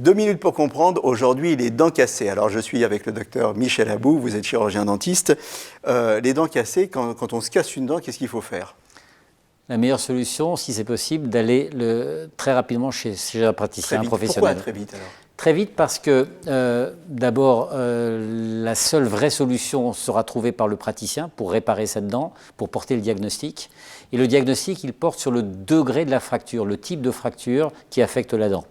2 minutes pour comprendre, aujourd'hui les dents cassées. Alors je suis avec le docteur Michel Abou, vous êtes chirurgien dentiste. Les dents cassées, quand on se casse une dent, qu'est-ce qu'il faut faire? La meilleure solution, si c'est possible, d'aller très rapidement chez un praticien professionnel. Pourquoi très vite alors? Très vite parce que d'abord, la seule vraie solution sera trouvée par le praticien pour réparer cette dent, pour porter le diagnostic. Et le diagnostic, il porte sur le degré de la fracture, le type de fracture qui affecte la dent.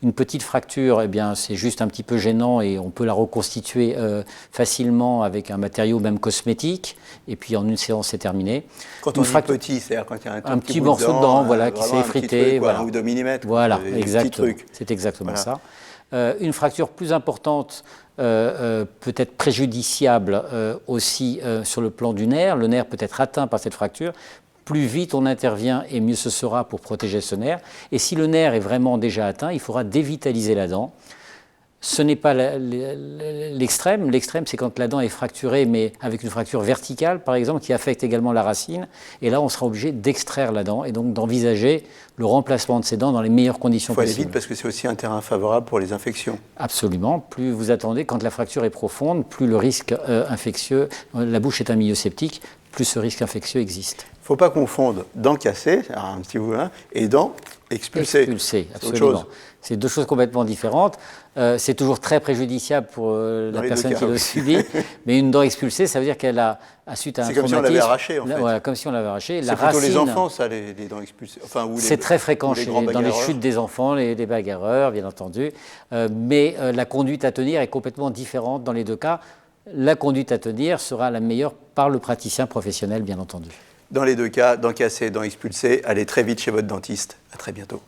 Une petite fracture, eh bien, c'est juste un petit peu gênant et on peut la reconstituer facilement avec un matériau même cosmétique. Et puis en une séance, c'est terminé. Quand on dit petit, c'est-à-dire quand il y a un petit morceau de dent, voilà, qui s'est effrité. Voilà. 1 ou 2 millimètres. Voilà, exactement. C'est exactement ça. Une fracture plus importante peut être préjudiciable aussi sur le plan du nerf. Le nerf peut être atteint par cette fracture. Plus vite on intervient et mieux ce sera pour protéger ce nerf. Et si le nerf est vraiment déjà atteint, il faudra dévitaliser la dent. Ce n'est pas l'extrême. L'extrême, c'est quand la dent est fracturée, mais avec une fracture verticale, par exemple, qui affecte également la racine. Et là, on sera obligé d'extraire la dent et donc d'envisager le remplacement de ces dents dans les meilleures conditions possibles. Il faut aller vite parce que c'est aussi un terrain favorable pour les infections. Absolument. Plus vous attendez, quand la fracture est profonde, plus le risque infectieux, la bouche est un milieu septique, plus ce risque infectieux existe. Il ne faut pas confondre dents cassées, un petit bout, et dents expulsées. Expulsées, absolument. C'est deux choses complètement différentes. C'est toujours très préjudiciable pour la personne qui le subit. Mais une dent expulsée, ça veut dire qu'elle a, suite à un traumatisme... C'est comme si on l'avait arraché, en fait. Voilà, comme si on l'avait arraché. C'est plutôt les enfants, ça, les dents expulsées. Enfin, c'est très fréquent dans les chutes des enfants, les bagarreurs, bien entendu. Mais la conduite à tenir est complètement différente dans les deux cas. La conduite à tenir sera la meilleure par le praticien professionnel, bien entendu. Dans les deux cas, dents cassées, dents expulsées, allez très vite chez votre dentiste. À très bientôt.